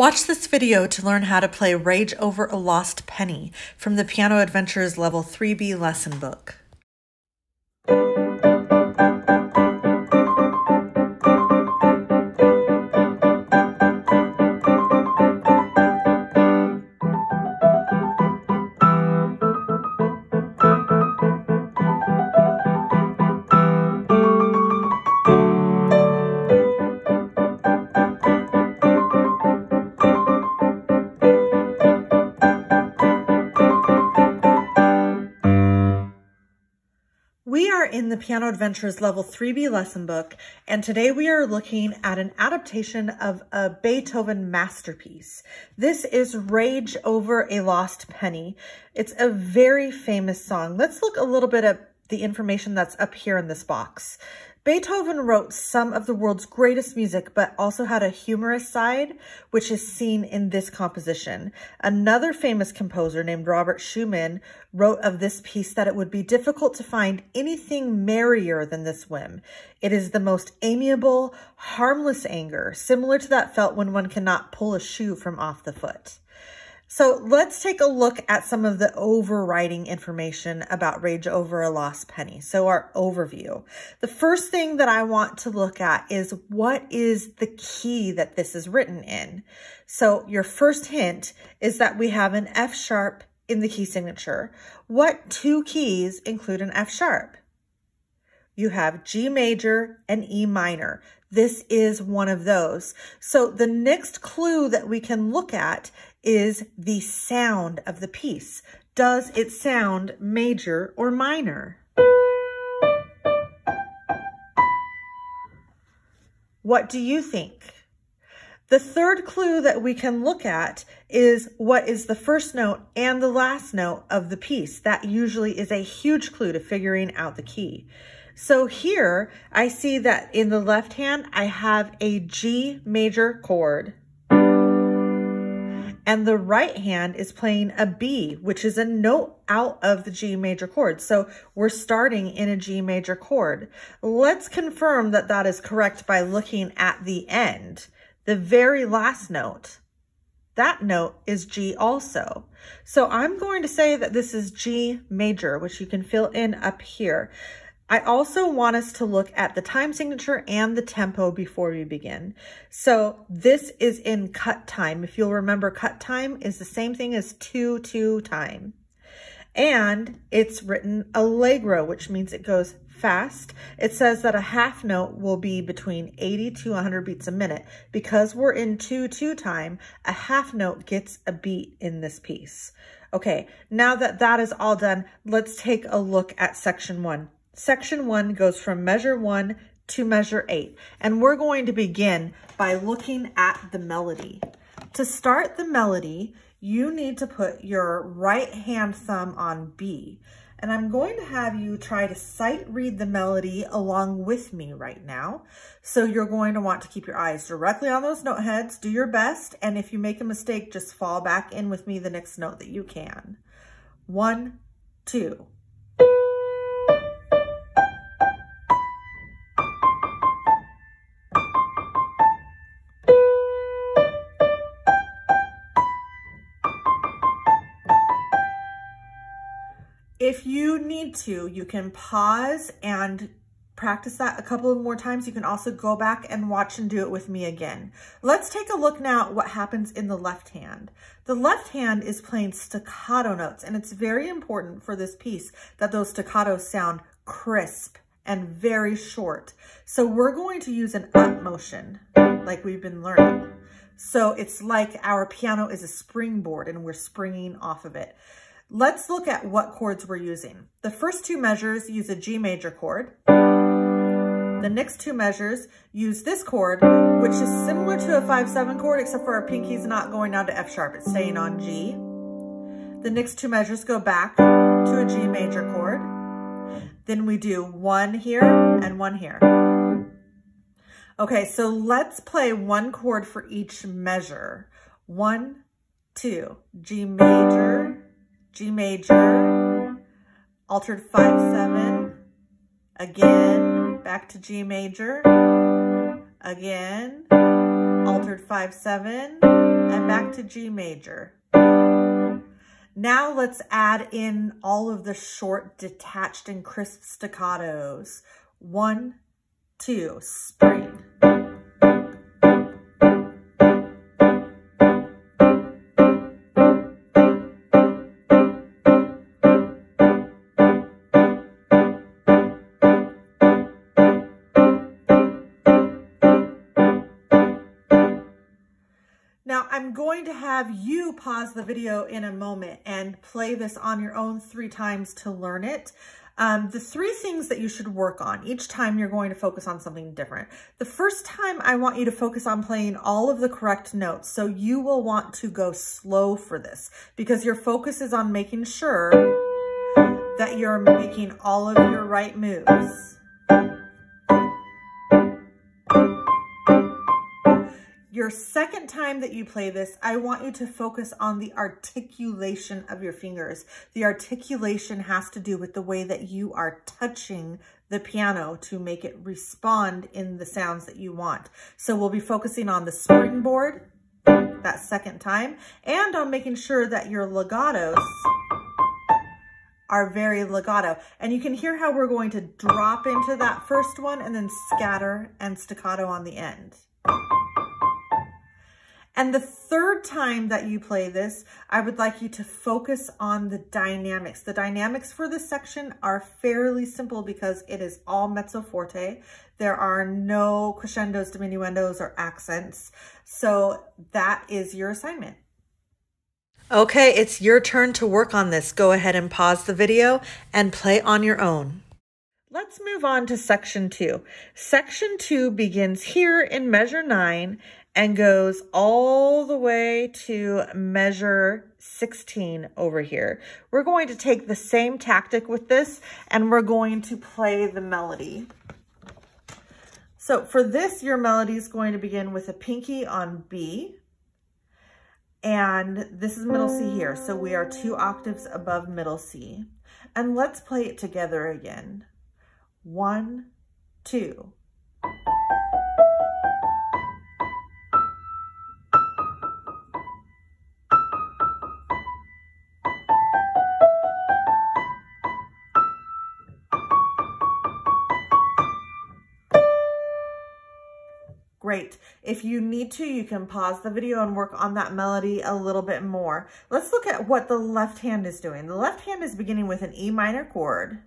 Watch this video to learn how to play Rage Over a Lost Penny from the Piano Adventures Level 3B lesson book. We are in the Piano Adventures Level 3B lesson book, and today we are looking at an adaptation of a Beethoven masterpiece. This is Rage Over a Lost Penny. It's a very famous song. Let's look a little bit at the information that's up here in this box. Beethoven wrote some of the world's greatest music, but also had a humorous side, which is seen in this composition. Another famous composer named Robert Schumann wrote of this piece that it would be difficult to find anything merrier than this whim. It is the most amiable, harmless anger, similar to that felt when one cannot pull a shoe from off the foot. So let's take a look at some of the overriding information about Rage Over a Lost Penny. So our overview. The first thing that I want to look at is what is the key that this is written in. So your first hint is that we have an F sharp in the key signature. What two keys include an F sharp? You have G major and E minor. This is one of those. So the next clue that we can look at is the sound of the piece. Does it sound major or minor? What do you think? The third clue that we can look at is what is the first note and the last note of the piece. That usually is a huge clue to figuring out the key. So here I see that in the left hand, I have a G major chord. And the right hand is playing a B, which is a note out of the G major chord. So we're starting in a G major chord. Let's confirm that that is correct by looking at the end. The very last note, that note is G also. So I'm going to say that this is G major, which you can fill in up here. I also want us to look at the time signature and the tempo before we begin. So this is in cut time. If you'll remember, cut time is the same thing as 2/2 time. And it's written allegro, which means it goes fast. It says that a half note will be between 80 to 100 beats a minute. Because we're in 2/2 time, a half note gets a beat in this piece. Okay, now that that is all done, let's take a look at section 1. Section 1 goes from measure 1 to measure 8, and we're going to begin by looking at the melody. To start the melody, you need to put your right hand thumb on B, and I'm going to have you try to sight read the melody along with me right now. So you're going to want to keep your eyes directly on those note heads, do your best, and if you make a mistake, just fall back in with me the next note that you can. 1, 2. If you need to, you can pause and practice that a couple of more times. You can also go back and watch and do it with me again. Let's take a look now at what happens in the left hand. The left hand is playing staccato notes, and it's very important for this piece that those staccatos sound crisp and very short. So we're going to use an up motion like we've been learning. So it's like our piano is a springboard and we're springing off of it. Let's look at what chords we're using. The first two measures use a G major chord. The next two measures use this chord, which is similar to a 5/7 chord, except for our pinky's not going down to F sharp, it's staying on G. The next two measures go back to a G major chord. Then we do one here and one here. Okay, so let's play one chord for each measure. 1, 2, G major, G major, altered 5/7, again, back to G major, again, altered 5/7, and back to G major. Now let's add in all of the short, detached, and crisp staccatos. 1, 2, spring. Now, I'm going to have you pause the video in a moment and play this on your own 3 times to learn it. The 3 things that you should work on. Each time you're going to focus on something different. The first time I want you to focus on playing all of the correct notes. So you will want to go slow for this because your focus is on making sure that you're making all of your right moves. Your second time that you play this, I want you to focus on the articulation of your fingers. The articulation has to do with the way that you are touching the piano to make it respond in the sounds that you want. So we'll be focusing on the springboard that second time and on making sure that your legatos are very legato. And you can hear how we're going to drop into that first one and then scatter and staccato on the end. And the third time that you play this, I would like you to focus on the dynamics. The dynamics for this section are fairly simple because it is all mezzo forte. There are no crescendos, diminuendos, or accents. So that is your assignment. Okay, it's your turn to work on this. Go ahead and pause the video and play on your own. Let's move on to section 2. Section 2 begins here in measure 9 and goes all the way to measure 16 over here. We're going to take the same tactic with this and we're going to play the melody. So for this, your melody is going to begin with a pinky on B. And this is middle C here. So we are 2 octaves above middle C. And let's play it together again. 1, 2. Great. If you need to, you can pause the video and work on that melody a little bit more. Let's look at what the left hand is doing. The left hand is beginning with an E minor chord.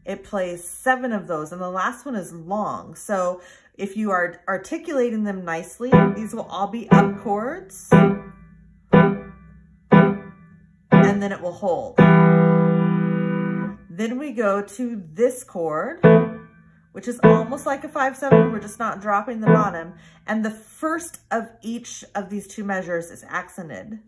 It plays 7 of those, and the last one is long. So if you are articulating them nicely, these will all be up chords. And then it will hold. Then we go to this chord, which is almost like a 5/7. We're just not dropping the bottom. And the first of each of these 2 measures is accented.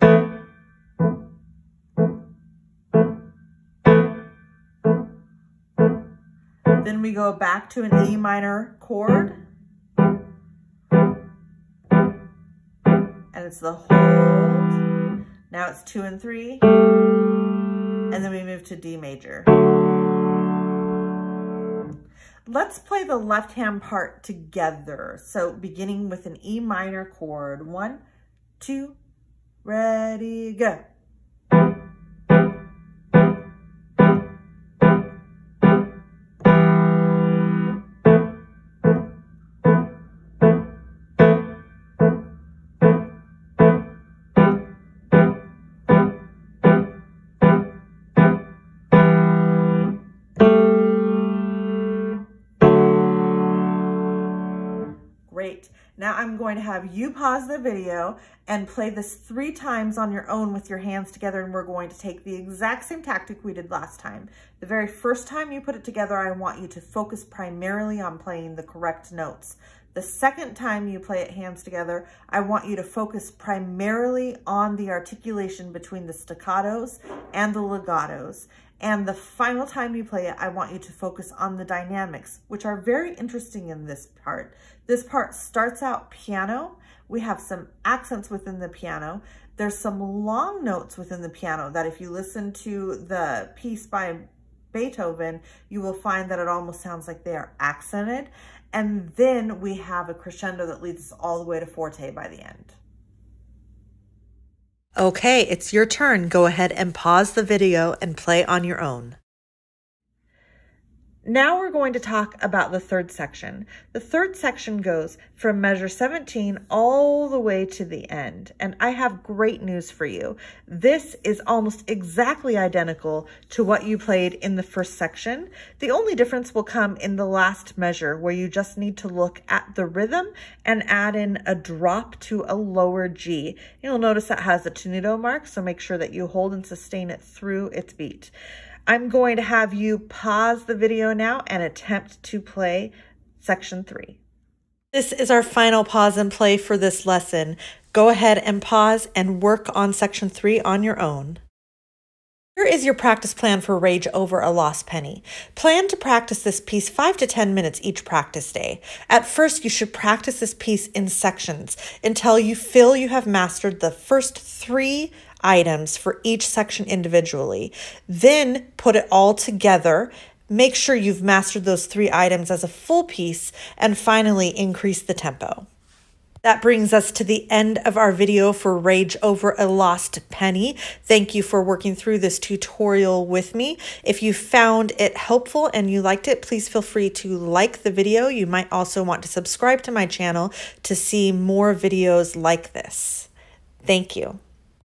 Then we go back to an E minor chord. And it's the hold. Now it's 2 and 3. And then we move to D major. Let's play the left hand part together. So beginning with an E minor chord. 1, 2, ready, go. Great. Now I'm going to have you pause the video and play this 3 times on your own with your hands together, and we're going to take the exact same tactic we did last time. The very first time you put it together, I want you to focus primarily on playing the correct notes. The second time you play it hands together, I want you to focus primarily on the articulation between the staccatos and the legatos. And the final time you play it, I want you to focus on the dynamics, which are very interesting in this part. This part starts out piano. We have some accents within the piano. There's some long notes within the piano that if you listen to the piece by Beethoven, you will find that it almost sounds like they are accented. And then we have a crescendo that leads us all the way to forte by the end. Okay, it's your turn. Go ahead and pause the video and play on your own. Now we're going to talk about the third section. The third section goes from measure 17 all the way to the end. And I have great news for you. This is almost exactly identical to what you played in the first section. The only difference will come in the last measure, where you just need to look at the rhythm and add in a drop to a lower G. You'll notice that has a tenuto mark, so make sure that you hold and sustain it through its beat. I'm going to have you pause the video now and attempt to play section 3. This is our final pause and play for this lesson. Go ahead and pause and work on section 3 on your own. Here is your practice plan for Rage Over a Lost Penny. Plan to practice this piece 5 to 10 minutes each practice day. At first, you should practice this piece in sections until you feel you have mastered the first 3 items for each section individually. Then put it all together. Make sure you've mastered those 3 items as a full piece, and finally increase the tempo. That brings us to the end of our video for Rage Over a Lost Penny. Thank you for working through this tutorial with me. If you found it helpful and you liked it, please feel free to like the video. You might also want to subscribe to my channel to see more videos like this. Thank you.